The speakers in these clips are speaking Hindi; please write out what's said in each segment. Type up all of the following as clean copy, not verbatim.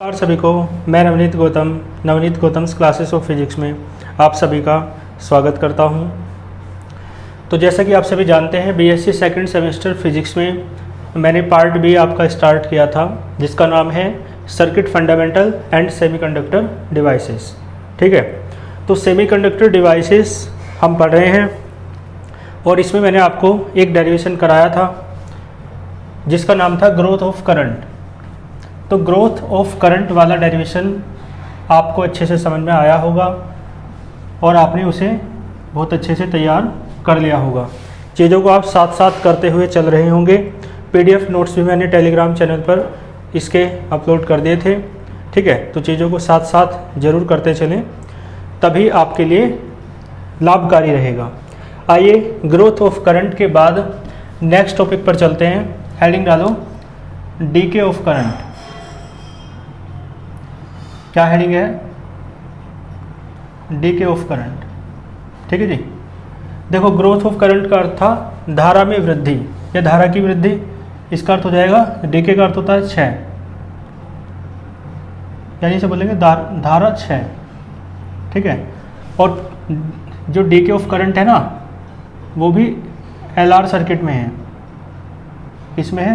और सभी को मैं Navneet Gautam's classes of physics में आप सभी का स्वागत करता हूं। तो जैसा कि आप सभी जानते हैं बीएससी सेकंड सेमेस्टर फिजिक्स में मैंने पार्ट बी आपका स्टार्ट किया था जिसका नाम है circuit fundamental and semiconductor devices. ठीक है, तो सेमीकंडक्टर डिवाइसेस हम पढ़ रहे हैं और इसमें मैंने आपको एक डेरिवेशन कराया था जिसका नाम था ग्रोथ ऑफ करंट। तो ग्रोथ ऑफ करंट वाला डेरिवेशन आपको अच्छे से समझ में आया होगा और आपने उसे बहुत अच्छे से तैयार कर लिया होगा। चीज़ों को आप साथ साथ करते हुए चल रहे होंगे। पीडीएफ नोट्स भी मैंने टेलीग्राम चैनल पर इसके अपलोड कर दिए थे। ठीक है, तो चीज़ों को साथ साथ ज़रूर करते चलें, तभी आपके लिए लाभकारी रहेगा। आइए ग्रोथ ऑफ करंट के बाद नेक्स्ट टॉपिक पर चलते हैं। हेडिंग डालो डीके ऑफ करंट। क्या हेडिंग है? DK of current. ठीक है जी, देखो ग्रोथ ऑफ करंट का अर्थ था धारा में वृद्धि या धारा की वृद्धि। इसका अर्थ हो जाएगा डीके का अर्थ होता है क्षय, यानी इसे बोलेंगे धारा क्षय। ठीक है, और जो डीके ऑफ करंट है ना वो भी एलआर सर्किट में है। इसमें है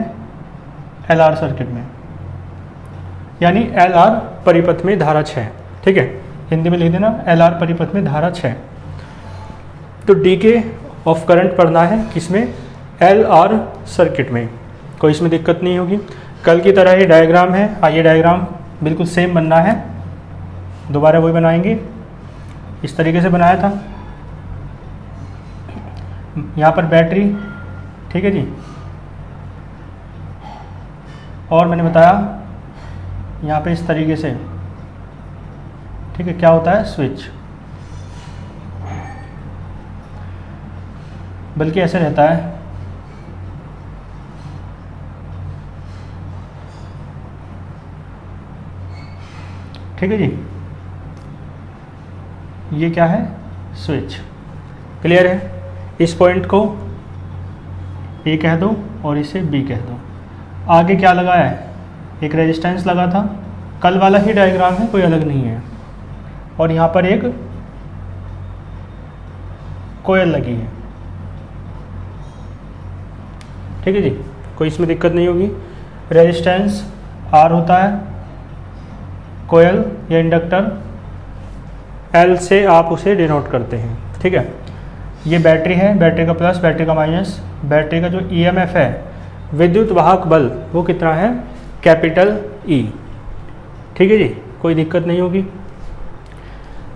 एलआर सर्किट में, यानी एलआर परिपथ में धारा क्षय। ठीक है, हिंदी में लिख देना एलआर परिपथ में धारा क्षय। तो डीके ऑफ करंट पढ़ना है किसमें? एलआर सर्किट में। कोई इसमें दिक्कत नहीं होगी। कल की तरह ही डायग्राम है। आइए डायग्राम बिल्कुल सेम बनना है, दोबारा वही बनाएंगे। इस तरीके से बनाया था। यहाँ पर बैटरी, ठीक है जी, और मैंने बताया यहाँ पे इस तरीके से। ठीक है, क्या होता है? स्विच। बल्कि ऐसे रहता है, ठीक है जी, ये क्या है? स्विच। क्लियर है? इस पॉइंट को ए कह दो और इसे बी कह दो। आगे क्या लगा है? एक रेजिस्टेंस लगा था। कल वाला ही डायग्राम है, कोई अलग नहीं है। और यहाँ पर एक कोयल लगी है। ठीक है जी, कोई इसमें दिक्कत नहीं होगी। रेजिस्टेंस आर होता है, कोयल या इंडक्टर एल से आप उसे डिनोट करते हैं। ठीक है, ये बैटरी है, बैटरी का प्लस बैटरी का माइनस। बैटरी का जो ईएमएफ है, विद्युत वाहक बल, वो कितना है? Capital E. ठीक है जी, कोई दिक्कत नहीं होगी।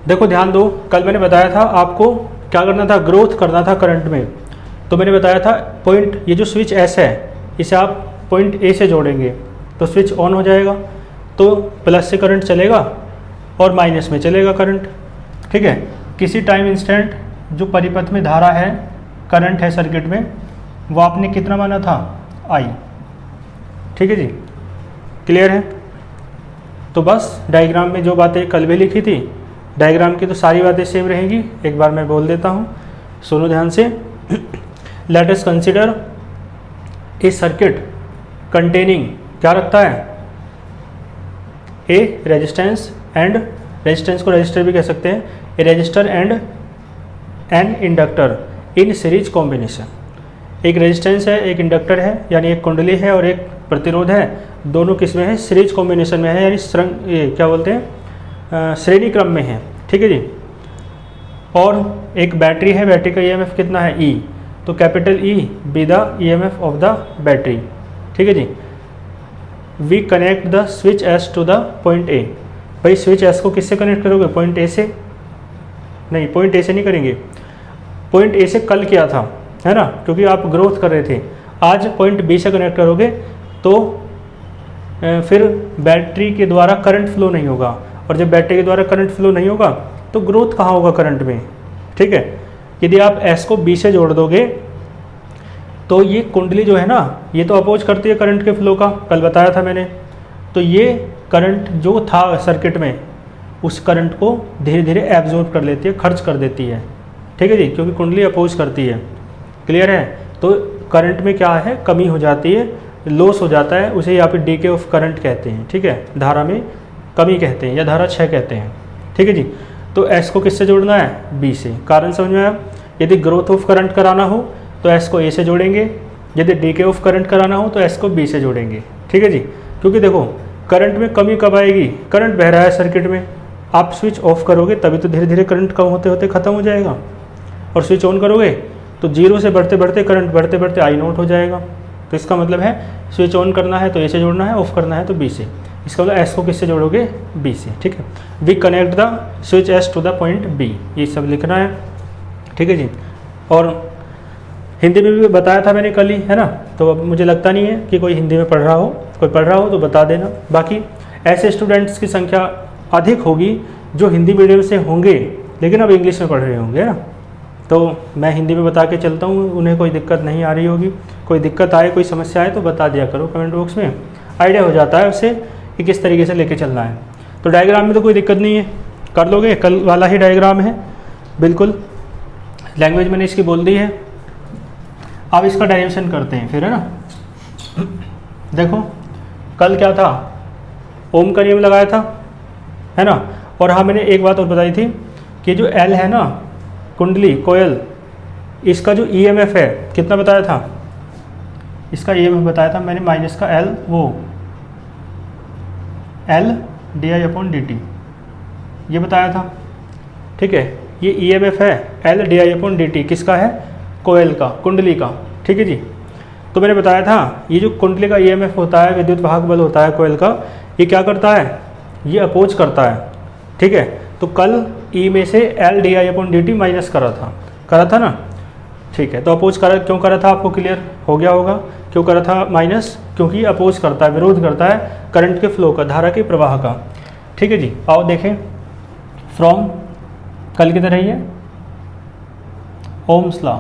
देखो ध्यान दो, कल मैंने बताया था आपको क्या करना था? ग्रोथ करना था करंट में। तो मैंने बताया था पॉइंट, ये जो स्विच एस है इसे आप पॉइंट ए से जोड़ेंगे तो स्विच ऑन हो जाएगा। तो प्लस से करंट चलेगा और माइनस में चलेगा करंट। ठीक है, किसी टाइम इंस्टेंट जो परिपथ में धारा है, करंट है सर्किट में, वो आपने कितना माना था? आई। ठीक है जी, क्लियर है? तो बस डायग्राम में जो बातें कल भी लिखी थी, डायग्राम की तो सारी बातें सेम रहेंगी। एक बार मैं बोल देता हूँ, सुनो ध्यान से। Let us consider a circuit containing, क्या रखता है? ए रेजिस्टेंस एंड, रेजिस्टेंस को रजिस्टर भी कह सकते हैं, a register and an inductor in series combination. एक रेजिस्टेंस है, एक इंडक्टर है, यानी एक कुंडली है और एक प्रतिरोध है। दोनों किस में है? सीरीज कॉम्बिनेशन में है, यानी ये क्या बोलते हैं? श्रेणी क्रम में है। ठीक है जी। और एक बैटरी है, बैटरी का ईएमएफ कितना है? ई। तो capital E be the EMF of the battery. ठीक है जी। We connect the switch S to the point A. भाई स्विच एस को किससे कनेक्ट करोगे? पॉइंट ए से नहीं, पॉइंट ए से नहीं करेंगे। पॉइंट ए से कल किया था, है ना, क्योंकि आप ग्रोथ कर रहे थे। आज पॉइंट बी से कनेक्ट करोगे तो फिर बैटरी के द्वारा करंट फ्लो नहीं होगा, और जब बैटरी के द्वारा करंट फ्लो नहीं होगा तो ग्रोथ कहाँ होगा? करंट में। ठीक है, यदि आप एस को बी से जोड़ दोगे तो ये कुंडली जो है ना, ये तो अपोज करती है करंट के फ्लो का, कल बताया था मैंने। तो ये करंट जो था सर्किट में, उस करंट को धीरे धीरे एब्जॉर्ब कर लेती है, खर्च कर देती है। ठीक है जी, क्योंकि कुंडली अपोज करती है। क्लियर है? तो करंट में क्या है? कमी हो जाती है, लॉस हो जाता है उसे यहाँ पे डीके ऑफ करंट कहते हैं, ठीक है, धारा में कमी कहते हैं या धारा क्षय कहते हैं, ठीक है जी। तो एस को किससे जोड़ना है, बी से। कारण समझ में आया। यदि ग्रोथ ऑफ करंट कराना हो तो एस को ए से जोड़ेंगे, यदि डीके ऑफ करंट कराना हो तो एस को बी से जोड़ेंगे, ठीक है जी। क्योंकि देखो करंट में कमी कब आएगी, करंट बह रहा है सर्किट में, आप स्विच ऑफ करोगे तभी तो धीरे धीरे करंट कम होते होते ख़त्म हो जाएगा, और स्विच ऑन करोगे तो जीरो से बढ़ते बढ़ते करंट बढ़ते बढ़ते आई नॉट हो जाएगा। तो इसका मतलब है स्विच ऑन करना है तो ए से जोड़ना है, ऑफ करना है तो बी से। इसका मतलब एस को किससे जोड़ोगे, बी से, ठीक है। We connect the switch S to the point B, ये सब लिखना है, ठीक है जी। और हिंदी में भी बताया था मैंने कल ही, है ना, तो अब मुझे लगता नहीं है कि कोई हिंदी में पढ़ रहा हो, कोई पढ़ रहा हो तो बता देना। बाकी ऐसे स्टूडेंट्स की संख्या अधिक होगी जो हिंदी मीडियम से होंगे लेकिन अब इंग्लिश में पढ़ रहे होंगे, है ना। तो मैं हिंदी में बता के चलता हूँ, उन्हें कोई दिक्कत नहीं आ रही होगी। कोई दिक्कत आए, कोई समस्या आए तो बता दिया करो कमेंट बॉक्स में, आइडिया हो जाता है उससे कि किस तरीके से लेके चलना है। तो डायग्राम में तो कोई दिक्कत नहीं है, कर लोगे, कल वाला ही डायग्राम है बिल्कुल, लैंग्वेज मैंने इसकी बोल दी है। अब इसका डायरेक्शन करते हैं फिर, है ना। देखो कल क्या था, ओम का नियम लगाया था, है ना। और हाँ मैंने एक बात और बताई थी कि जो एल है ना, कुंडली कोयल, इसका जो ईएमएफ है कितना बताया था, इसका ईएमएफ बताया था मैंने माइनस का एल, वो L D I upon D T, ये बताया था, ठीक है। ये ईएमएफ है L D I upon D T, किसका है, कोयल का, कुंडली का, ठीक है जी। तो मैंने बताया था ये जो कुंडली का ईएमएफ होता है, विद्युत वाहक बल होता है कोयल का, ये क्या करता है, ये अपोज करता है, ठीक है। तो कल ई में से L D I upon D T minus करा था ना, ठीक है। तो अपोज करा, क्यों करा था आपको क्लियर हो गया होगा, क्यों करा था माइनस, क्योंकि अपोज करता है, विरोध करता है करंट के फ्लो का, धारा के प्रवाह का, ठीक है जी। आओ देखें, फ्रॉम कल की तरह ही है, ओम्स लॉ,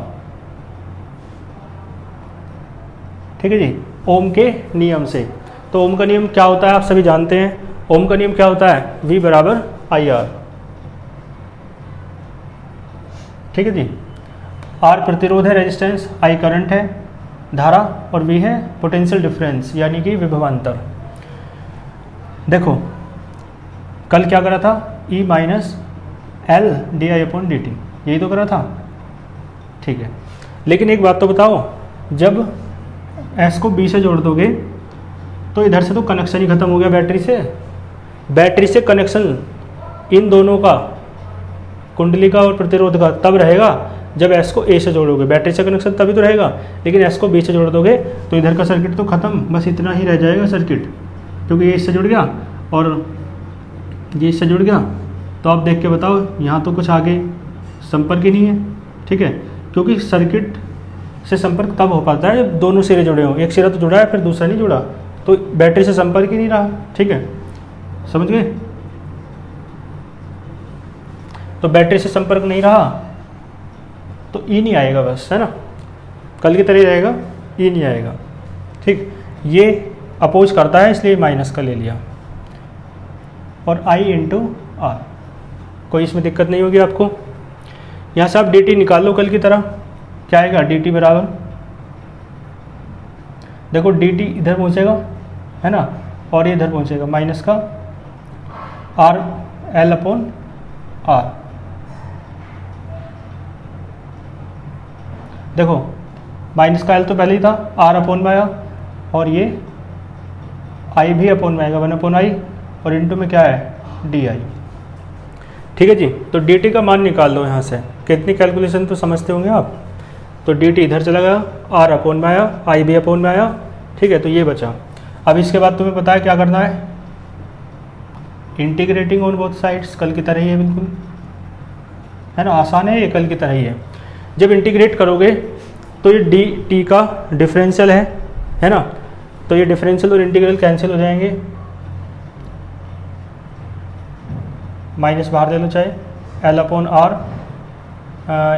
ठीक है जी, ओम के नियम से। तो ओम का नियम क्या होता है आप सभी जानते हैं, ओम का नियम क्या होता है, V बराबर आई आर, ठीक है जी। R प्रतिरोध है, रेजिस्टेंस, I करंट है, धारा, और V है पोटेंशियल डिफरेंस यानी कि विभवांतर। देखो कल क्या करा था, E minus L D I upon D T, यही तो करा था, ठीक है। लेकिन एक बात तो बताओ, जब S को B से जोड़ दोगे तो इधर से तो कनेक्शन ही खत्म हो गया बैटरी से कनेक्शन इन दोनों का, कुंडली का और प्रतिरोध का, तब रहेगा जब S को A से जोड़ोगे, बैटरी से कनेक्शन तभी तो रहेगा। लेकिन S को B से जोड़ दोगे तो इधर का सर्किट तो खत्म, बस इतना ही रह जाएगा सर्किट, क्योंकि ये इससे जुड़ गया और ये इससे जुड़ गया। तो आप देख के बताओ, यहाँ तो कुछ आगे संपर्क ही नहीं है, ठीक है, क्योंकि सर्किट से संपर्क तब हो पाता है जब दोनों सिरे जुड़े हों। एक सिरा तो जुड़ा है फिर दूसरा नहीं जुड़ा, तो बैटरी से संपर्क ही नहीं रहा, ठीक है, समझ गए। तो बैटरी से संपर्क नहीं रहा तो ई नहीं आएगा, बस, है ना, कल की तरह रहेगा, ई नहीं आएगा, ठीक। ये अपोज करता है इसलिए माइनस का ले लिया, और I इंटू आर, कोई इसमें दिक्कत नहीं होगी आपको। यहाँ से आप डी टी निकाल लो कल की तरह, क्या आएगा, डी टी बराबर, देखो डी टी इधर पहुँचेगा, है ना, और ये इधर पहुँचेगा, माइनस का आर एल अपॉन आर। देखो माइनस का एल तो पहले ही था, आर अपॉन में आया, और ये आई भी अपॉन में आएगा, 1 अपॉन आई, और इंटू में क्या है, डी आई, ठीक है जी। तो डी टी का मान निकाल लो यहाँ से, कितनी कैलकुलेशन तो समझते होंगे आप। तो डी टी इधर चला गया, आर अपॉन में आया, आई भी अपॉन में आया, ठीक है, तो ये बचा। अब इसके बाद तुम्हें पता है क्या करना है, इंटीग्रेटिंग ऑन बोथ साइड्स, कल की तरह ही है बिल्कुल, है ना, आसान है ये, कल की तरह ही है। जब इंटीग्रेट करोगे तो ये डी टी का डिफरेंशियल है ना, तो ये डिफरेंशियल और इंटीग्रल कैंसिल हो जाएंगे, माइनस बाहर ले लो, चाहे एल अपॉन आर,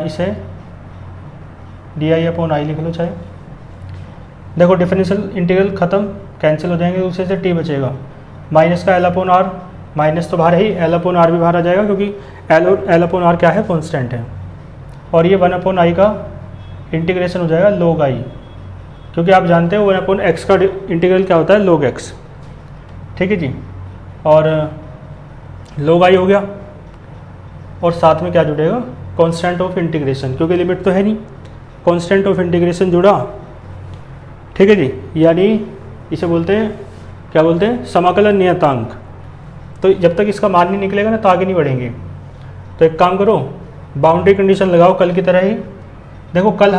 इसे डी आई अपॉन आई लिख लो चाहे। देखो डिफरेंशियल इंटीग्रल खत्म, कैंसिल हो जाएंगे, दूसरे से टी बचेगा, माइनस का एल अपॉन आर, माइनस तो बाहर है ही, एल अपॉन आर भी बाहर आ जाएगा क्योंकि एल अपॉन आर क्या है, कॉन्स्टेंट है, और ये 1 अपॉन आई का इंटीग्रेशन हो जाएगा लॉग आई, क्योंकि आप जानते हो 1/x का इंटीग्रल क्या होता है, log x। ठीक है जी, और log i हो गया, और साथ में क्या जुड़ेगा, कांस्टेंट ऑफ इंटीग्रेशन, क्योंकि लिमिट तो है नहीं, कांस्टेंट ऑफ इंटीग्रेशन जुड़ा। ठीक है जी, यानी इसे बोलते हैं, क्या बोलते हैं, समाकलन नियतांक। तो जब तक इसका मान नहीं निकलेगा ना तो आगे नहीं बढ़ेंगे। तो एक काम करो, बाउंड्री कंडीशन लगाओ कल की तरह ही। देखो कल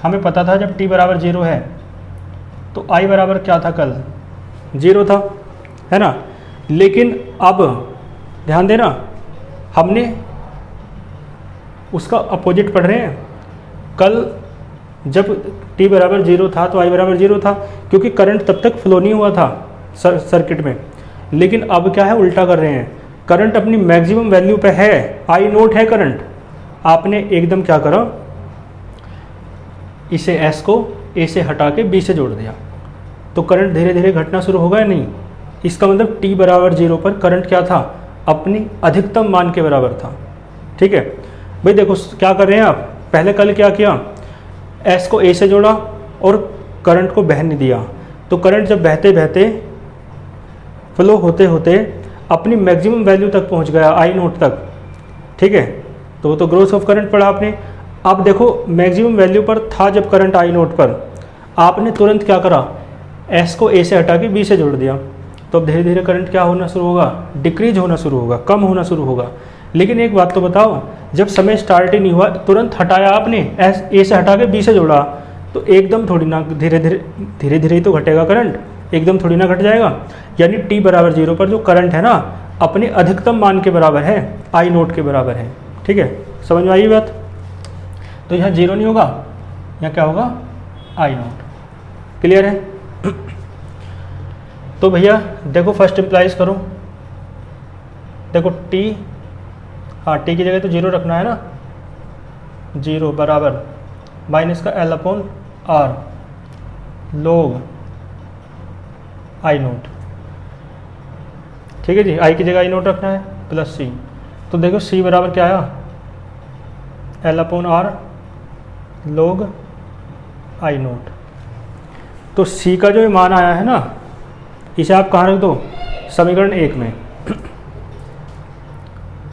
हमें पता था जब t बराबर 0 है तो i बराबर क्या था, कल 0 था, है ना। लेकिन अब ध्यान देना, हमने उसका अपोजिट पढ़ रहे हैं। कल जब t बराबर 0 था तो i बराबर 0 था, क्योंकि करंट तब तक फ्लो नहीं हुआ था सर्किट में। लेकिन अब क्या है, उल्टा कर रहे हैं, करंट अपनी मैक्सिमम वैल्यू पे है, आई नोट है करंट। आपने एकदम क्या करा, इसे s को a से हटा के b से जोड़ दिया, तो करंट धीरे धीरे घटना शुरू होगा या नहीं। इसका मतलब t बराबर 0 पर करंट क्या था, अपनी अधिकतम मान के बराबर था। ठीक है भाई, देखो क्या कर रहे हैं आप, पहले कल क्या किया, s को a से जोड़ा और करंट को बहने दिया, तो करंट जब बहते बहते फ्लो होते होते अपनी मैक्सिमम वैल्यू तक पहुंच गया, आई नोट तक। ठीक है, तो वो तो ग्रोथ ऑफ करंट पढ़ा आपने। अब देखो मैक्सिमम वैल्यू पर था जब करंट आई नोट पर, आपने तुरंत क्या करा, s को a से हटा के b से जोड़ दिया, तो अब धीरे धीरे करंट क्या होना शुरू होगा, डिक्रीज होना शुरू होगा, कम होना शुरू होगा। लेकिन एक बात तो बताओ, जब समय स्टार्ट ही नहीं हुआ तुरंत हटाया आपने, a से हटा के b से जोड़ा, तो एकदम थोड़ी ना, धीरे धीरे ही तो घटेगा करंट, एकदम थोड़ी ना घट जाएगा। यानी t बराबर 0 पर जो करंट है ना, अपने अधिकतम मान के बराबर है, आई नोट के बराबर है। ठीक है, समझ में आई बात। तो यहाँ 0 नहीं होगा, यहाँ क्या होगा, आई नोट। क्लियर है। तो भैया देखो फर्स्ट इम्प्लाइज करो, देखो t, हाँ t की जगह तो 0 रखना है ना, 0 बराबर माइनस का l अपॉन r log आई नोट। ठीक है जी, i की जगह आई नोट रखना है प्लस c। तो देखो c बराबर क्या आया, l अपॉन r log आई नोट। तो c का जो मान आया है ना, इसे आप कहाँ रख दो, समीकरण 1 में।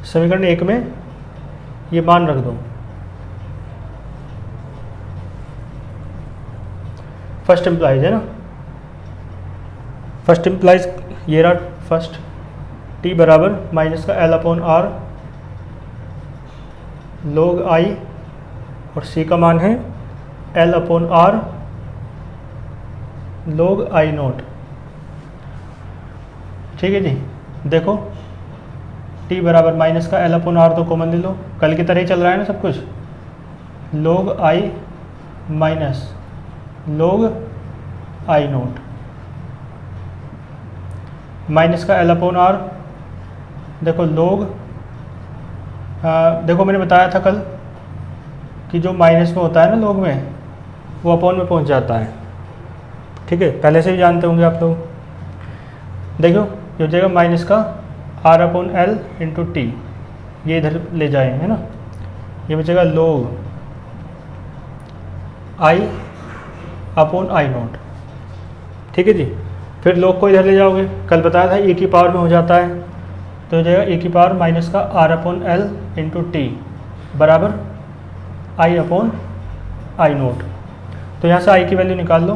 समीकरण 1 में ये मान रख दो। फर्स्ट इम्प्लाइज है ना, फर्स्ट इम्प्लाइज ये रहा फर्स्ट, t बराबर माइनस का l upon r log i, और c का मान है l अपॉन r log आई नोट। ठीक है जी, देखो t बराबर माइनस का l अपॉन r तो कॉमन ले लो, कल की तरह ही चल रहा है ना सब कुछ, log i minus log I note, minus का l अपॉन r, देखो log, देखो मैंने बताया था कल कि जो माइनस में होता है ना log में, वो अपॉन में पहुंच जाता है। ठीक है, पहले से ही जानते होंगे आप लोग। देखो ये हो जाएगा माइनस का r upon l into T, ये इधर ले जाए, है ना, ये बचेगा log i upon I note. ठीक है जी, फिर log को इधर ले जाओगे, कल बताया था ए की पावर में हो जाता है, तो हो जाएगा ए की पावर माइनस का r upon l into T बराबर i अपॉन आई नोट। तो यहाँ से i की वैल्यू निकाल लो,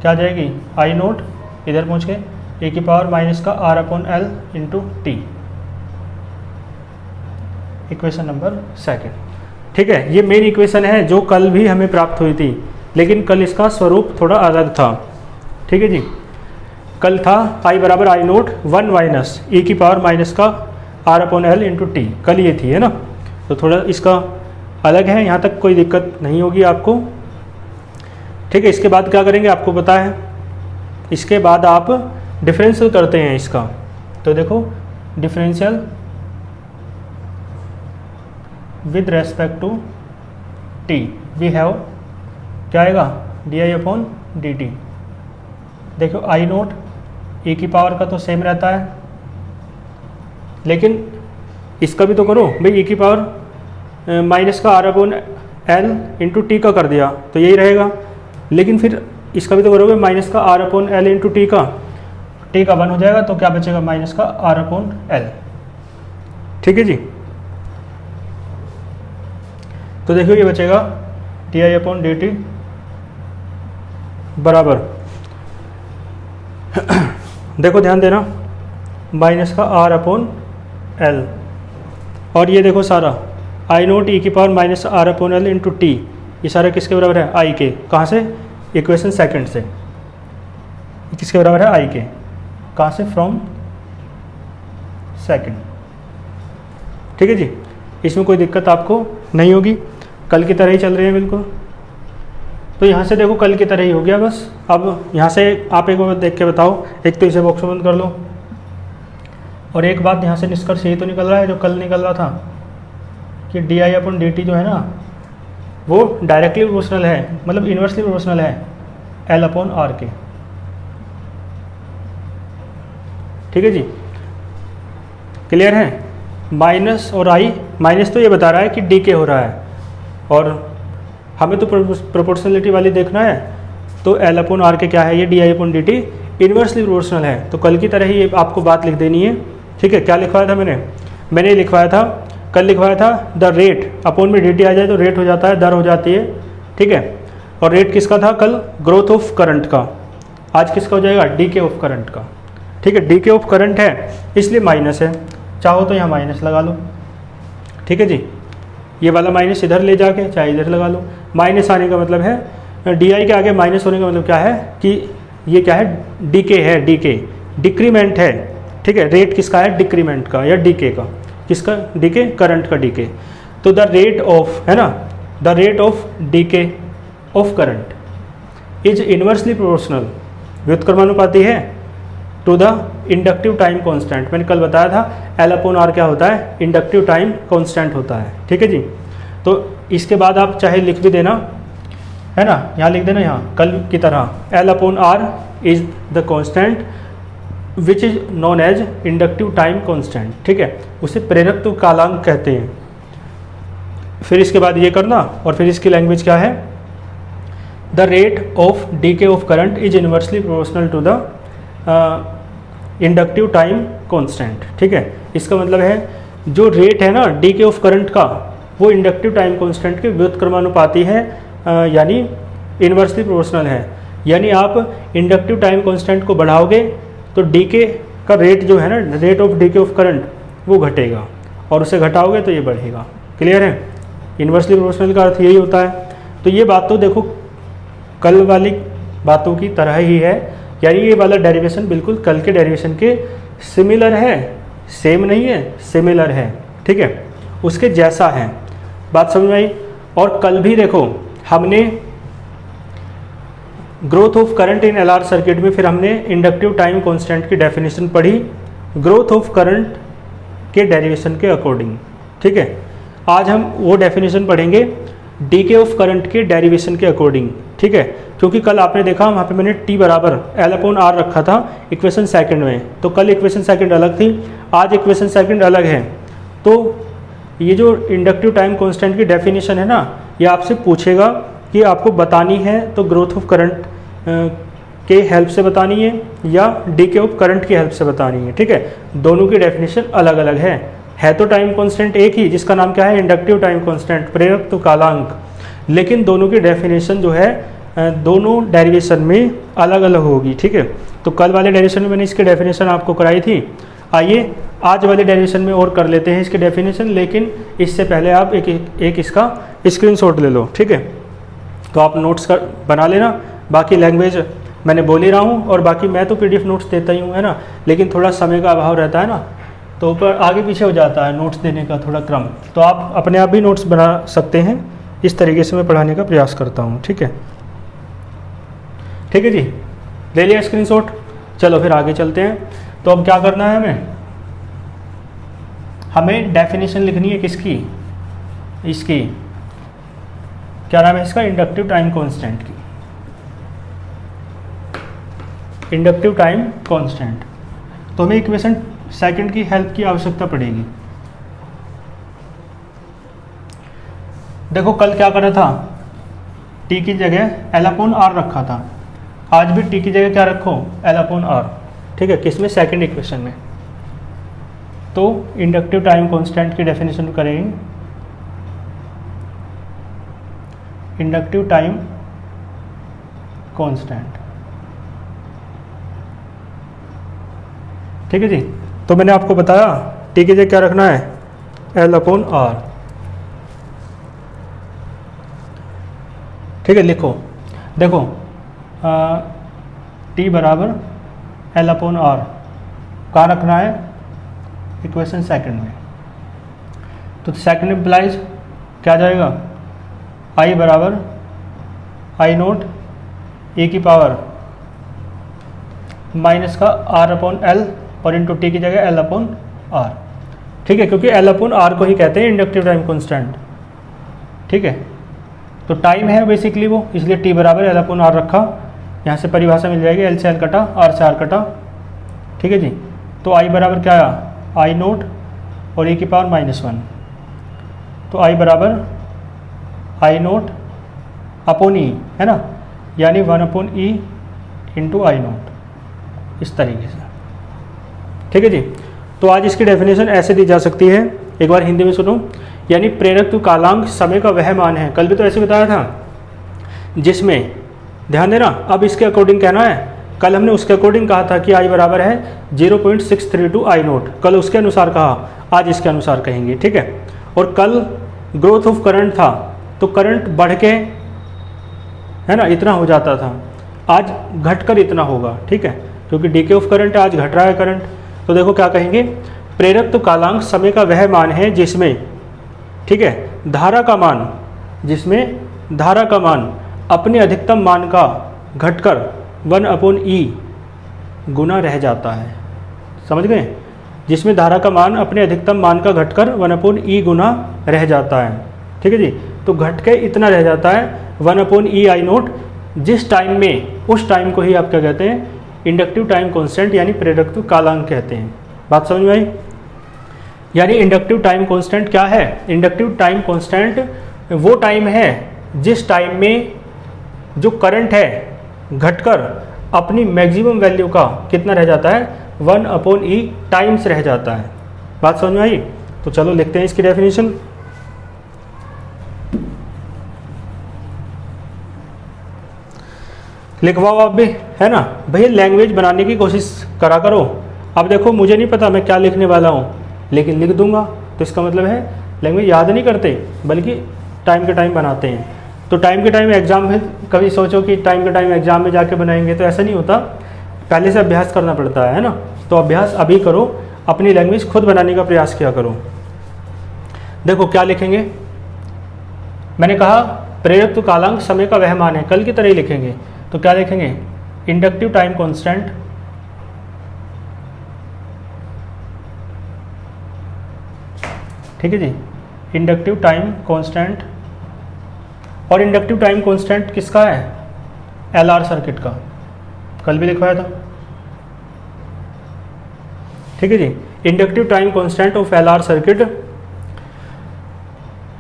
क्या आ जाएगी, आई नोट इधर पहुँच के ए की पावर माइनस का r upon l into T, equation number 2। ठीक है, ये मेन इक्वेशन है जो कल भी हमें प्राप्त हुई थी, लेकिन कल इसका स्वरूप थोड़ा अलग था। ठीक है जी, कल था i बराबर आई नोट 1 माइनस ए की पावर माइनस का r upon l into T, कल ये थी, है ना। तो थोड़ा इसका अलग है, यहाँ तक कोई दिक्कत नहीं होगी आपको। ठीक है, इसके बाद क्या करेंगे आपको पता है, इसके बाद आप डिफरेंशियल करते हैं इसका। तो देखो differential with respect to t, we have क्या आएगा, D I upon D T. देखो आई नोट ए की पावर का तो सेम रहता है, लेकिन इसका भी तो करो भाई, ए की पावर माइनस का r upon l into T का कर दिया तो यही रहेगा। लेकिन फिर इसका भी तो करोगे माइनस का R upon L into T का 1 हो जाएगा, तो क्या बचेगा माइनस का आर अपॉन एल। ठीक है जी, तो देखिए ये बचेगा D I upon D T बराबर देखो ध्यान देना माइनस का आर अपॉन एल, और ये देखो सारा आई नोट ई की power minus R upon L into T, ये सारा किसके बराबर है आई के। कहाँ से? इक्वेशन सेकंड से। किसके बराबर है आई के, कहाँ से? From second. ठीक है जी, इसमें कोई दिक्कत आपको नहीं होगी, कल की तरह ही चल रही है बिल्कुल। तो यहाँ से देखो कल की तरह ही हो गया बस। अब यहाँ से आप एक बार देख के बताओ, एक तो इसे बॉक्स में बंद कर लो, और एक बात यहाँ से निष्कर्ष यही तो निकल रहा है जो कल निकल रहा था कि D I upon D T जो है ना वो डायरेक्टली प्रोपोर्शनल है, मतलब इन्वर्सली प्रोपोर्शनल है एल अपॉन आर के। ठीक है जी, क्लियर है? माइनस और आई, माइनस तो ये बता रहा है कि डी के हो रहा है, और हमें तो प्रोपोर्शनलिटी वाली देखना है, तो एल अपॉन आर के क्या है, ये D I upon D T inversely proportional है। तो कल की तरह ही आपको बात लिख देनी है। ठीक है, क्या लिखवाया था मैंने लिखवाया था, कल लिखवाया था द रेट, अपॉन में डी टी आ जाए तो रेट हो जाता है, दर हो जाती है। ठीक है, और रेट किसका था कल? ग्रोथ ऑफ करंट का। आज किसका हो जाएगा? डी के ऑफ करंट का। ठीक है, डी के ऑफ करंट है इसलिए माइनस है, चाहो तो यहाँ माइनस लगा लो। ठीक है जी, ये वाला माइनस इधर ले जाके चाहे इधर लगा लो। माइनस आने का मतलब है डी आई के आगे माइनस होने का मतलब क्या है कि ये क्या है? डीके है, डीके डिक्रीमेंट है। ठीक है, रेट किसका है? डिक्रीमेंट का या डीके का। किसका? डीके, करंट का डीके। तो द रेट ऑफ, है ना, the rate of decay of current is inversely proportional, व्युत्क्रमानुपाती है to the inductive time constant. मैंने कल बताया था एल अपॉन आर क्या होता है? इंडक्टिव टाइम कांस्टेंट होता है। ठीक है जी, तो इसके बाद आप चाहे लिख भी देना, है ना, यहाँ लिख देना, यहाँ कल की तरह L upon R is the constant which is known as inductive time constant. ठीक है, उसे प्रेरकत्व कालांक कहते हैं। फिर इसके बाद ये करना, और फिर इसकी लैंग्वेज क्या है? The rate of decay of current is inversely proportional to the inductive time constant. ठीक है, इसका मतलब है जो रेट है ना डीके ऑफ करंट का, वो इंडक्टिव टाइम कांस्टेंट के व्युत्क्रमानुपाती है, यानी इन्वर्सली प्रोपोर्शनल है। यानी आप इंडक्टिव टाइम कांस्टेंट को बढ़ाओगे तो डीके का रेट जो है ना, rate of decay of current, वो घटेगा, और उसे घटाओगे तो ये बढ़ेगा। क्लियर है? इन्वर्सली प्रोपोर्शनल का अर्थ यही होता है। तो ये बात तो देखो कल वाली बातों की तरह ही है, यानी ये वाला डेरिवेशन बिल्कुल कल के डेरिवेशन के सिमिलर है, सेम नहीं है, सिमिलर है। ठीक है, उसके जैसा है। बात समझ में आई? और कल भी देखो हमने growth of current in LR circuit में फिर हमने इंडक्टिव टाइम कांस्टेंट की डेफिनेशन पढ़ी ग्रोथ ऑफ करंट के डेरिवेशन के अकॉर्डिंग। ठीक है, आज हम वो डेफिनेशन पढ़ेंगे डीके ऑफ करंट के डेरिवेशन के अकॉर्डिंग। ठीक है, क्योंकि कल आपने देखा वहाँ पे मैंने टी बराबर एल अपॉन आर रखा था इक्वेशन सेकंड में, तो कल इक्वेशन सेकंड अलग थी, आज इक्वेशन सेकंड अलग है। तो ये जो इंडक्टिव टाइम कांस्टेंट की डेफिनेशन है ना, ये आपसे पूछेगा कि आपको बतानी है तो ग्रोथ ऑफ करंट के हेल्प से बतानी है या डीके ऑफ करंट की हेल्प से बतानी है। ठीक है, दोनों की डेफिनेशन अलग अलग है तो टाइम कांस्टेंट एक ही, जिसका नाम क्या है? इंडक्टिव टाइम कांस्टेंट, प्रेरकत्व कालांक। लेकिन दोनों की डेफिनेशन जो है दोनों डेरिवेशन में अलग अलग होगी। ठीक है, तो कल वाले डेरिवेशन में मैंने इसकी डेफिनेशन आपको कराई थी। आइए आज वाले डेरिवेशन में और कर लेते हैं इसकी डेफिनेशन, लेकिन इससे पहले आप एक इसका स्क्रीनशॉट ले लो। ठीक है, तो आप नोट्स कर बना लेना, बाकी लैंग्वेज मैंने बोल ही रहा हूँ, और बाकी मैं तो पीडीएफ नोट्स देता ही हूँ, है ना, लेकिन थोड़ा समय का अभाव रहता है ना, तो ऊपर आगे पीछे हो जाता है नोट्स देने का थोड़ा क्रम। तो आप अपने आप भी नोट्स बना सकते हैं, इस तरीके से मैं पढ़ाने का प्रयास करता हूँ। ठीक है, ठीक है जी, ले लिया स्क्रीनशॉट। चलो फिर आगे चलते हैं। तो अब क्या करना है? हमें डेफिनेशन लिखनी है किसकी? इसकी, क्या नाम है इसका? इंडक्टिव टाइम कांस्टेंट की, इंडक्टिव टाइम कांस्टेंट। तो हमें इक्वेशन सेकंड की हेल्प की आवश्यकता पड़ेगी। देखो कल क्या करा था? टी की जगह एल अपॉन आर रखा था, आज भी टी की जगह क्या रखो, एल अपॉन आर, ठीक है, किसमें, सेकंड इक्वेशन में। तो इंडक्टिव टाइम कांस्टेंट की डेफिनेशन करेंगे, इंडक्टिव टाइम कांस्टेंट, ठीक है जी। तो मैंने आपको बताया टी की जगह क्या रखना है, एल अपॉन आर, ठीक है। लिखो, देखो टी बराबर एल अपॉन आर कहाँ रखना है, इक्वेशन सेकंड में। तो सेकंड इम्प्लाइज क्या जाएगा, आई बराबर आई नोट ए की पावर माइनस का आर अपॉन एल और इंटू टी की जगह एल अपॉन आर, ठीक है, क्योंकि एल अपॉन आर को ही कहते हैं इंडक्टिव टाइम कांस्टेंट, ठीक है। तो टाइम है बेसिकली वो, इसलिए टी बराबर एल अपॉन आर रखा, यहाँ से परिभाषा मिल जाएगी, एल से एल कटा, आर से आर कटा, ठीक है जी। तो आई बराबर क्या आया, आई नोट और ए की पावर -1, तो आई बराबर आई नोट अपॉन ई, है ना, यानी 1 अपॉन ई इंटू आई नोट, इस तरीके से, ठीक है जी। तो आज इसकी डेफिनेशन ऐसे दी जा सकती है, एक बार हिंदी में सुनो, यानी प्रेरक कालांक समय का वह मान है, कल भी तो ऐसे बताया था, जिसमें, ध्यान देना, अब इसके अकॉर्डिंग कहना है, कल हमने उसके अकॉर्डिंग कहा था कि आई बराबर है 0.632 आई नोट, कल उसके अनुसार कहा, आज इसके अनुसार कहेंगे, ठीक है। और कल ग्रोथ ऑफ करंट था, तो करंट बढ़ के, है ना, इतना हो जाता था, आज घटकर इतना होगा, ठीक है, क्योंकि डीके ऑफ करंट आज घट रहा है करंट। तो देखो क्या कहेंगे, प्रेरक कालांक समय का वह मान है जिसमें, ठीक है, धारा का मान, जिसमें धारा का मान अपने अधिकतम मान का घटकर 1 अपॉन ई गुना रह जाता है, समझ गए, जिसमें धारा का मान अपने अधिकतम मान का घटकर 1 अपॉन ई गुना रह जाता है, ठीक है जी। तो घट के इतना रह जाता है 1 अपॉन ई आई नोट, जिस टाइम में, उस टाइम को ही आप क्या कहते हैं, इंडक्टिव टाइम कांस्टेंट यानी प्रेरकत्व कालांक कहते हैं। बात समझ में आई, यानी इंडक्टिव टाइम कांस्टेंट क्या है, इंडक्टिव टाइम कांस्टेंट वो टाइम है जिस टाइम में जो करंट है घटकर अपनी मैक्सिमम वैल्यू का कितना रह जाता है, 1 अपॉन ई टाइम्स रह जाता है। बात समझ में आई, तो चलो लिखते हैं इसकी डेफिनेशन। लिखवाओ आप भी, है ना भैया, लैंग्वेज बनाने की कोशिश करा करो। अब देखो मुझे नहीं पता मैं क्या लिखने वाला हूँ, लेकिन लिख दूंगा, तो इसका मतलब है लैंग्वेज याद नहीं करते बल्कि टाइम के टाइम बनाते हैं। तो टाइम के टाइम एग्जाम में कभी सोचो कि टाइम के टाइम एग्जाम में जाके बनाएंगे, तो ऐसा नहीं होता, पहले से अभ्यास करना पड़ता है ना। तो अभ्यास अभी करो, अपनी लैंग्वेज खुद बनाने का प्रयास किया करो। देखो क्या लिखेंगे, मैंने कहा प्रेरक कालांक समय का वह मान है, कल की तरह ही लिखेंगे। तो क्या लिखेंगे, इंडक्टिव टाइम कांस्टेंट, ठीक है जी, इंडक्टिव टाइम कांस्टेंट। और इंडक्टिव टाइम कांस्टेंट किसका है, एलआर सर्किट का, कल भी लिखवाया था, ठीक है जी। Inductive time constant of LR circuit,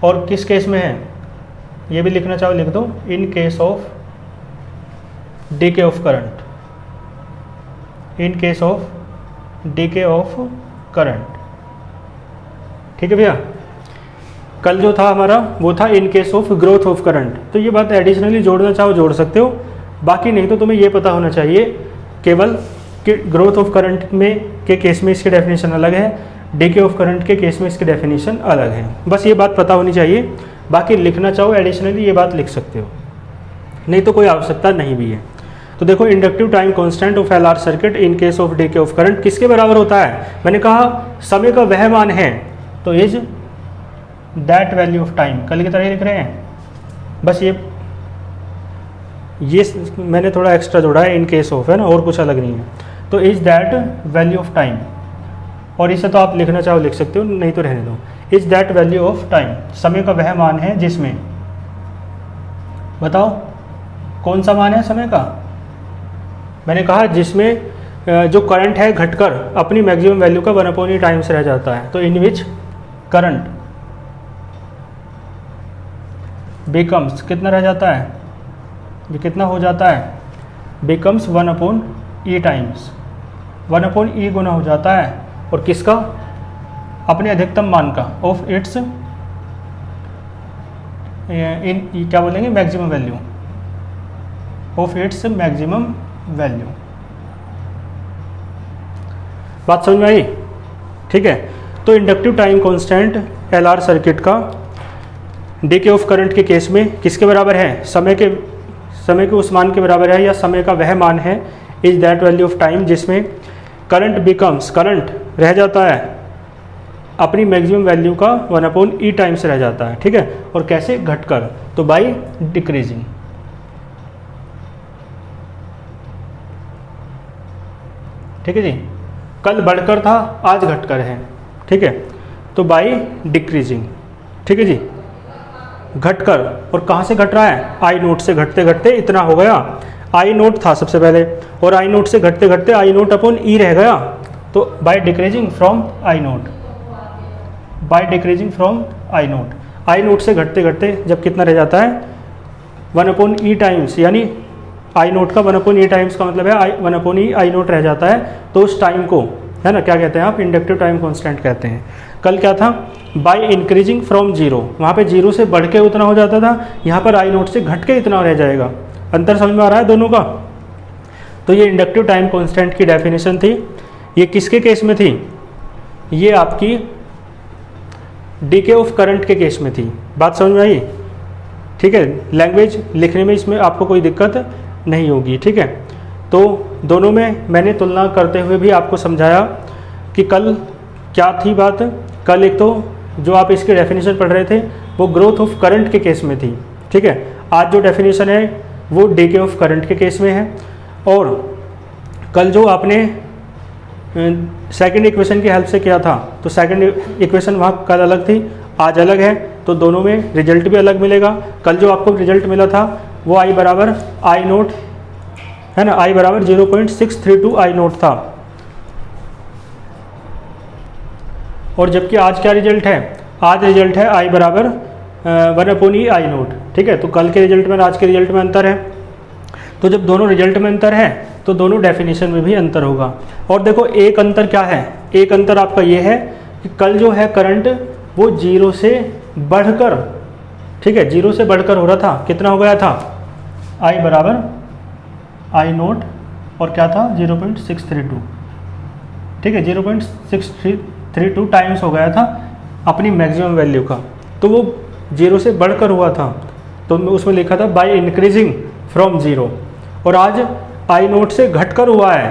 और किस केस में है ये भी लिखना चाहो लिख दो, in case of decay of current, in case of decay of current, ठीक है भैया। कल जो था हमारा वो था in case of growth of current, तो ये बात एडिशनली जोड़ना चाहो जोड़ सकते हो, बाकी नहीं तो तुम्हें ये पता होना चाहिए केवल कि ग्रोथ ऑफ करंट में के केस में इसकी डेफिनेशन अलग है, डीके ऑफ करंट के केस में इसकी डेफिनेशन अलग है, बस ये बात पता होनी चाहिए। बाकी लिखना चाहो एडिशनली ये बात लिख सकते हो, नहीं तो कोई आवश्यकता नहीं भी है। तो देखो inductive time constant of LR circuit in case of decay of current किसके बराबर होता है, मैंने कहा समय का वह मान है, तो is that value of time, कल की तरह ही लिख रहे हैं, बस ये मैंने थोड़ा एक्स्ट्रा जोड़ा है, इन केस ऑफ, है ना, और कुछ अलग नहीं है। तो is that value of time, और इसे तो आप लिखना चाहो लिख सकते हो, नहीं तो रहने दो। Is that value of time, समय का वह मान है जिसमें, बताओ कौन सा मान है समय का, मैंने कहा जिसमें जो करंट है घटकर अपनी मैक्सिमम वैल्यू का 1 अपॉन ई टाइम्स रह जाता है। तो इन विच करंट बिकम्स कितना रह जाता है, ये कितना हो जाता है, बिकम्स 1/e टाइम्स 1/e गुना हो जाता है, और किसका, अपने अधिकतम मान का, ऑफ इट्स क्या बोलेंगे, maximum value, of its maximum value. बात समझ में आई? ठीक है। तो inductive time constant LR circuit का डीके ऑफ करंट के केस में किसके बराबर है, समय के उस मान के बराबर है, या समय का वह मान है, is that value of time जिसमें करंट बिकम्स, करंट रह जाता है अपनी मैक्सिमम वैल्यू का 1/e टाइम्स रह जाता है। ठीक है। और कैसे, घटकर, तो बाय डिक्रीजिंग। ठीक है जी, कल बढ़कर था, आज घटकर है। ठीक है, तो बाय डिक्रीजिंग। ठीक है जी, घटकर, और कहाँ से घट रहा है, आई नोट से घटते घटते इतना हो गया, आई नोट था सबसे पहले, और आई नोट से घटते घटते आई नोट अपॉन ई रह गया, तो by decreasing from I note, by decreasing from I note से घटते घटते जब कितना रह जाता है, 1/e टाइम्स, यानी आई नोट का 1/e टाइम्स का मतलब है 1/e आई नोट रह जाता है, तो उस टाइम को, है ना, क्या कहते हैं आप, इंडक्टिव टाइम कांस्टेंट कहते हैं। कल क्या था, बाय इंक्रीजिंग फ्रॉम जीरो, वहाँ पे जीरो से बढ़ के उतना हो जाता था, यहाँ पर आई नोट से घट के इतना रह जाएगा। अंतर समझ में आ रहा है दोनों का? तो ये इंडक्टिव टाइम कांस्टेंट की डेफिनेशन थी। ये किसके केस में थी, ये आपकी डीके ऑफ करंट के केस में थी। बात समझ में आई? ठीक है, लैंग्वेज लिखने में इसमें आपको कोई दिक्कत नहीं होगी। ठीक है, तो दोनों में मैंने तुलना करते हुए भी आपको समझाया कि कल क्या थी बात। कल एक तो जो आप इसकी डेफिनेशन पढ़ रहे थे वो ग्रोथ ऑफ करंट के केस में थी। ठीक है, आज जो डेफिनेशन है वो डीके ऑफ करंट के केस में है, और कल जो आपने सेकंड इक्वेशन की हेल्प से किया था, तो सेकंड इक्वेशन वहाँ कल अलग थी, आज अलग है, तो दोनों में रिजल्ट भी अलग मिलेगा। कल जो आपको रिजल्ट मिला था वो आई बराबर आई नोट, है ना, आई बराबर 0.632 आई नोट था, और जबकि आज क्या रिजल्ट है, आज रिजल्ट है आई बराबर 1/e आई नोट। ठीक है, तो कल के रिजल्ट में आज के रिजल्ट में अंतर है, तो जब दोनों रिजल्ट में अंतर है तो दोनों डेफिनेशन में भी अंतर होगा। और देखो एक अंतर क्या है, एक अंतर आपका ये है कि कल जो है करंट वो जीरो से बढ़कर, ठीक है, जीरो से बढ़कर हो रहा था, कितना हो गया था, आई बराबर आई नोट, और क्या था 0.632। ठीक है, 0.632 टाइम्स हो गया था अपनी मैक्सिमम वैल्यू का, तो वो जीरो से बढ़कर हुआ था, तो उसमें लिखा था बाय इंक्रीजिंग फ्रॉम जीरो, और आज आई नोट से घटकर हुआ है,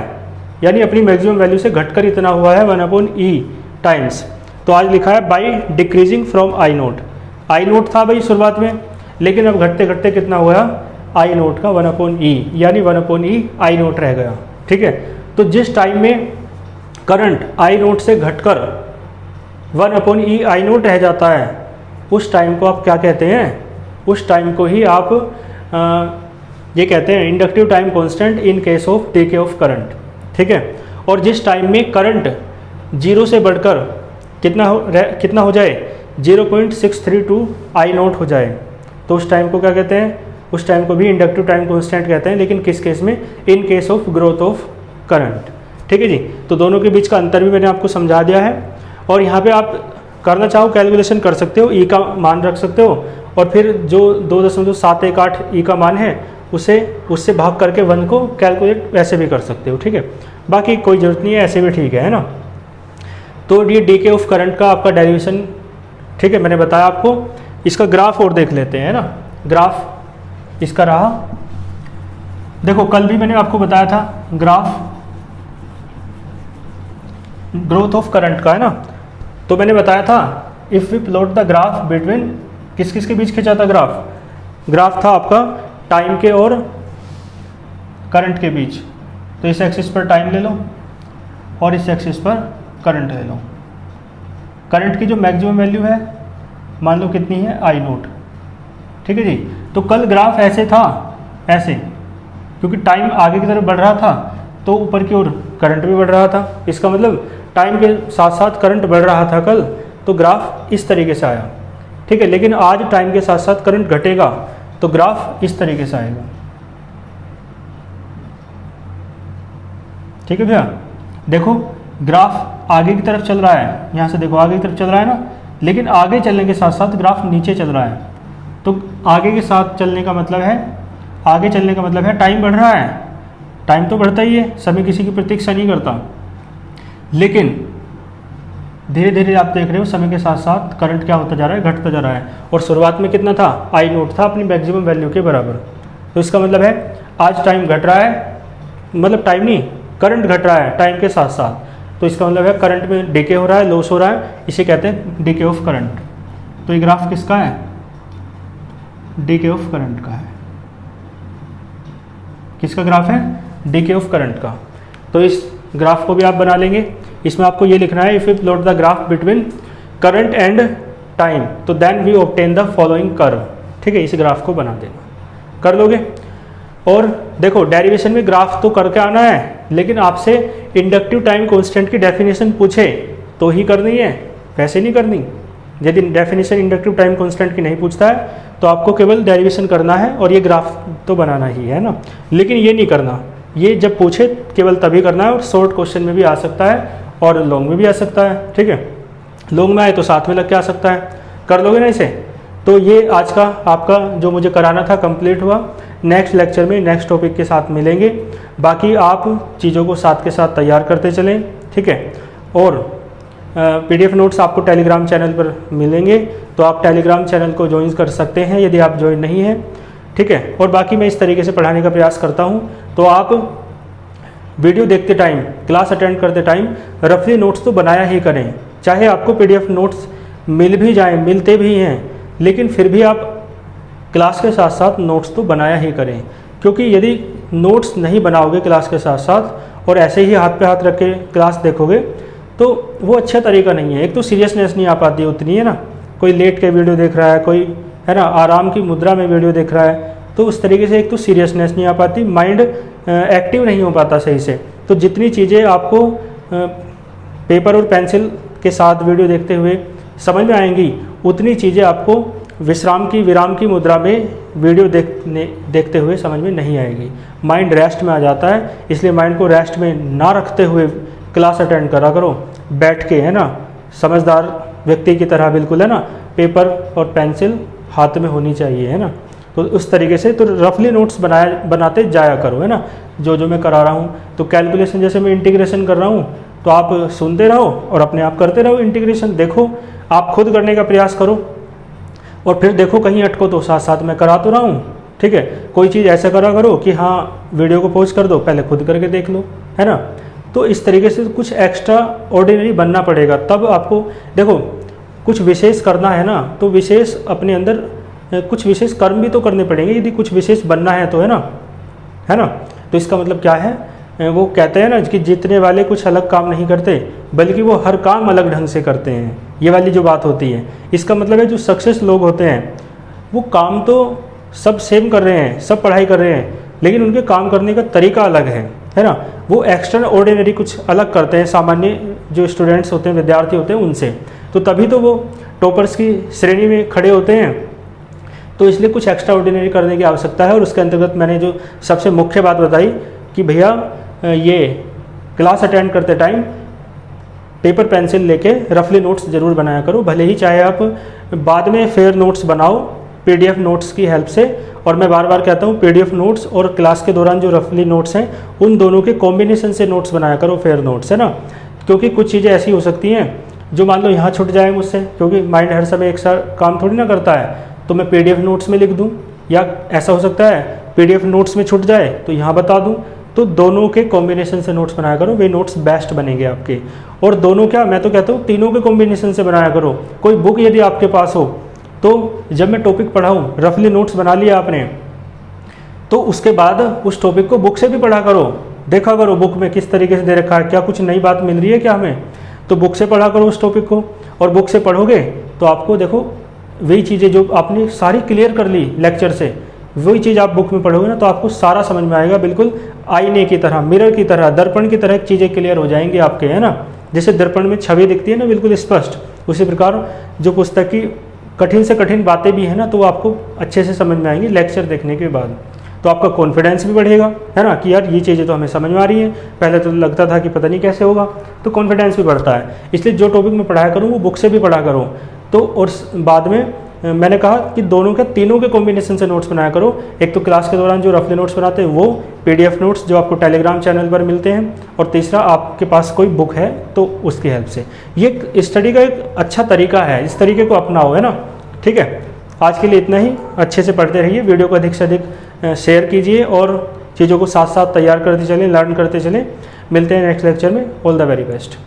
यानी अपनी मैक्सिमम वैल्यू से घटकर इतना हुआ है 1/e टाइम्स, तो आज लिखा है by decreasing from I note. I note था भाई शुरुआत में, लेकिन अब घटते घटते कितना हुआ, आई नोट का 1/e, यानी 1/e आई नोट रह गया। ठीक है, तो जिस टाइम में करंट आई नोट से घटकर 1/e आई नोट रह जाता है, उस टाइम को आप क्या कहते हैं, उस टाइम को ही आप ये कहते हैं inductive time constant in case of decay of current. ठीक है, और जिस टाइम में करंट जीरो से बढ़कर कितना हो जाए, 0.632 आई नोट हो जाए, तो उस टाइम को क्या कहते हैं, उस टाइम को भी इंडक्टिव टाइम कांस्टेंट कहते हैं, लेकिन किस केस में, in case of growth of current. ठीक है जी, तो दोनों के बीच का अंतर भी मैंने आपको समझा दिया है, और यहाँ पे आप करना चाहो कैलकुलेशन कर सकते हो, ई का मान रख सकते हो, और फिर जो 2.718 ई का मान है उससे भाग करके 1 को कैलकुलेट वैसे भी कर सकते हो। ठीक है, बाकी कोई ज़रूरत नहीं है, ऐसे भी ठीक है ना। तो ये डीके ऑफ करंट का आपका डेरिवेशन, ठीक है, मैंने बताया आपको। इसका ग्राफ और देख लेते हैं ना, ग्राफ इसका रहा, देखो कल भी मैंने आपको बताया था ग्राफ ग्रोथ ऑफ करंट का, है ना, तो मैंने बताया था if we plot the graph between, किस किस के बीच खींचा था ग्राफ था आपका टाइम के और करंट के बीच, तो इस एक्सिस पर टाइम ले लो और इस एक्सिस पर करंट ले लो। करंट की जो मैक्सिमम वैल्यू है मान लो कितनी है, आई नोट। ठीक है जी, तो कल ग्राफ ऐसे था, ऐसे, क्योंकि टाइम आगे की तरफ बढ़ रहा था तो ऊपर की ओर करंट भी बढ़ रहा था, इसका मतलब टाइम के साथ साथ करंट बढ़ रहा था कल, तो ग्राफ इस तरीके से आया। ठीक है, लेकिन आज टाइम के साथ साथ करंट घटेगा तो ग्राफ इस तरीके से आएगा। ठीक है भैया। देखो ग्राफ आगे की तरफ चल रहा है, यहाँ से देखो आगे की तरफ चल रहा है ना, लेकिन आगे चलने के साथ साथ ग्राफ नीचे चल रहा है। तो आगे के साथ चलने का मतलब है, आगे चलने का मतलब है टाइम बढ़ रहा है, टाइम तो बढ़ता ही है, समय किसी की प्रतीक्षा नहीं करता। लेकिन धीरे धीरे आप देख रहे हो समय के साथ साथ करंट क्या होता जा रहा है, घटता जा रहा है। और शुरुआत में कितना था, आई नोट था अपनी मैक्सिमम वैल्यू के बराबर। तो इसका मतलब है आज टाइम घट रहा है, मतलब टाइम नहीं, करंट घट रहा है टाइम के साथ साथ। तो इसका मतलब है करंट में डिके हो रहा है, लॉस हो रहा है, इसे कहते हैं डिके ऑफ करंट। तो ये ग्राफ किसका है, डिके ऑफ करंट का है। किसका ग्राफ है, डिके ऑफ करंट का। तो इस ग्राफ को भी आप बना लेंगे। इसमें आपको ये लिखना है, if you plot the graph between current and time तो then we obtain the following curve. ठीक है, इस ग्राफ को बना देना, कर लोगे। और देखो डेरिवेशन में ग्राफ तो करके आना है, लेकिन आपसे इंडक्टिव टाइम कांस्टेंट की डेफिनेशन पूछे तो ही करनी है, वैसे नहीं करनी। यदि डेफिनेशन इंडक्टिव टाइम कांस्टेंट की नहीं पूछता है तो आपको केवल डेरिवेशन करना है और ये ग्राफ तो बनाना ही है ना। लेकिन ये नहीं करना, ये जब पूछे केवल तभी करना है। और शॉर्ट क्वेश्चन में भी आ सकता है और लॉन्ग में भी आ सकता है। ठीक है, लॉन्ग में आए तो साथ में लग के आ सकता है, कर लोगे ना इसे। तो ये आज का आपका जो मुझे कराना था कंप्लीट हुआ। नेक्स्ट लेक्चर में नेक्स्ट टॉपिक के साथ मिलेंगे। बाकी आप चीज़ों को साथ के साथ तैयार करते चलें। ठीक है, और PDF नोट्स आपको टेलीग्राम चैनल पर मिलेंगे, तो आप टेलीग्राम चैनल को ज्वाइन कर सकते हैं यदि आप ज्वाइन नहीं हैं। ठीक है, और बाकी मैं इस तरीके से पढ़ाने का प्रयास करता हूँ। तो आप वीडियो देखते टाइम, क्लास अटेंड करते टाइम रफली नोट्स तो बनाया ही करें। चाहे आपको PDF नोट्स मिल भी जाएँ, मिलते भी हैं, लेकिन फिर भी आप क्लास के साथ साथ नोट्स तो बनाया ही करें। क्योंकि यदि नोट्स नहीं बनाओगे क्लास के साथ साथ और ऐसे ही हाथ पे हाथ रख के क्लास देखोगे तो वो अच्छा तरीका नहीं है। एक तो सीरियसनेस नहीं आ पाती उतनी, है ना। कोई लेट के वीडियो देख रहा है, कोई है ना आराम की मुद्रा में वीडियो देख रहा है, तो उस तरीके से एक तो सीरियसनेस नहीं आ पाती, माइंड एक्टिव नहीं हो पाता सही से। तो जितनी चीज़ें आपको पेपर और पेंसिल के साथ वीडियो देखते हुए समझ में आएंगी, उतनी चीज़ें आपको विराम की मुद्रा में वीडियो देखते हुए समझ में नहीं आएगी। माइंड रेस्ट में आ जाता है, इसलिए माइंड को रेस्ट में ना रखते हुए क्लास अटेंड करा करो बैठ के, है ना, समझदार व्यक्ति की तरह बिल्कुल, है ना। पेपर और पेंसिल हाथ में होनी चाहिए, है ना। तो उस तरीके से तो रफली नोट्स बनाते जाया करो, है ना, जो मैं करा रहा हूँ। तो कैलकुलेशन जैसे मैं इंटीग्रेशन कर रहा हूँ तो आप सुनते रहो और अपने आप करते रहो इंटीग्रेशन। देखो आप खुद करने का प्रयास करो और फिर देखो कहीं अटको तो साथ साथ मैं करा तो रहा हूँ। ठीक है, कोई चीज़ ऐसा करा करो कि हाँ वीडियो को पॉज कर दो, पहले खुद करके देख लो, है ना। तो इस तरीके से कुछ एक्स्ट्रा ऑर्डिनरी बनना पड़ेगा, तब आपको देखो कुछ विशेष करना है ना, तो विशेष अपने अंदर कुछ विशेष कर्म भी तो करने पड़ेंगे यदि कुछ विशेष बनना है तो, है ना। तो इसका मतलब क्या है, वो कहते हैं ना कि जीतने वाले कुछ अलग काम नहीं करते बल्कि वो हर काम अलग ढंग से करते हैं। ये वाली जो बात होती है, इसका मतलब है जो सक्सेस लोग होते हैं वो काम तो सब सेम कर रहे हैं, सब पढ़ाई कर रहे हैं, लेकिन उनके काम करने का तरीका अलग है ना। वो एक्स्ट्रा ऑर्डिनरी कुछ अलग करते हैं सामान्य जो स्टूडेंट्स होते हैं, विद्यार्थी होते हैं उनसे। तो तभी तो वो टॉपर्स की श्रेणी में खड़े होते हैं। तो इसलिए कुछ एक्स्ट्रा ऑर्डिनरी करने की आवश्यकता है। और उसके अंतर्गत मैंने जो सबसे मुख्य बात बताई कि भैया ये क्लास अटेंड करते टाइम पेपर पेंसिल लेके रफली नोट्स ज़रूर बनाया करो, भले ही चाहे आप बाद में फेयर नोट्स बनाओ PDF नोट्स की हेल्प से। और मैं बार बार कहता हूँ PDF नोट्स और क्लास के दौरान जो रफली नोट्स हैं उन दोनों के कॉम्बिनेशन से नोट्स बनाया करो, फेयर नोट्स, है ना। क्योंकि कुछ चीज़ें ऐसी हो सकती हैं जो मान लो यहाँ छूट जाए मुझसे, क्योंकि माइंड हर समय एक साथ काम थोड़ी ना करता है, तो मैं PDF नोट्स में लिख दूँ, या ऐसा हो सकता है PDF नोट्स में छूट जाए तो यहाँ बता दूँ। तो दोनों के कॉम्बिनेशन से नोट्स बनाया करो, वे नोट्स बेस्ट बनेंगे आपके। और दोनों क्या, मैं तो कहता हूँ तीनों के कॉम्बिनेशन से बनाया करो। कोई बुक यदि आपके पास हो तो जब मैं टॉपिक पढ़ाऊँ रफली नोट्स बना लिया आपने, तो उसके बाद उस टॉपिक को बुक से भी पढ़ा करो, देखा करो बुक में किस तरीके से दे रखा है, क्या कुछ नई बात मिल रही है क्या हमें। तो बुक से पढ़ा करो उस टॉपिक को, और बुक से पढ़ोगे तो आपको देखो वही चीज़ें जो आपने सारी क्लियर कर ली लेक्चर से, वही चीज़ आप बुक में पढ़ोगे ना तो आपको सारा समझ में आएगा। बिल्कुल आईने की तरह, मिरर की तरह, दर्पण की तरह चीज़ें क्लियर हो जाएंगी आपके, है ना। जैसे दर्पण में छवि दिखती है ना बिल्कुल स्पष्ट, उसी प्रकार जो पुस्तक की कठिन से कठिन बातें भी है ना तो वो आपको अच्छे से समझ में आएंगी लेक्चर देखने के बाद। तो आपका कॉन्फिडेंस भी बढ़ेगा, है ना, कि यार ये चीज़ें तो हमें समझ में आ रही हैं, पहले तो लगता था कि पता नहीं कैसे होगा, तो कॉन्फिडेंस भी बढ़ता है। इसलिए जो टॉपिक मैं पढ़ाया करूँ वो बुक से भी पढ़ा करूँ। तो और बाद में मैंने कहा कि दोनों के तीनों के कॉम्बिनेशन से नोट्स बनाया करो। एक तो क्लास के दौरान जो रफली नोट्स बनाते हैं वो, पीडीएफ नोट्स जो आपको टेलीग्राम चैनल पर मिलते हैं, और तीसरा आपके पास कोई बुक है तो उसकी हेल्प से। ये स्टडी का एक अच्छा तरीका है, इस तरीके को अपनाओ, है ना। ठीक है, आज के लिए इतना ही। अच्छे से पढ़ते रहिए, वीडियो को अधिक से अधिक शेयर कीजिए और चीज़ों को साथ साथ तैयार करते चलें, लर्न करते चलें। मिलते हैं नेक्स्ट लेक्चर में। All the very best.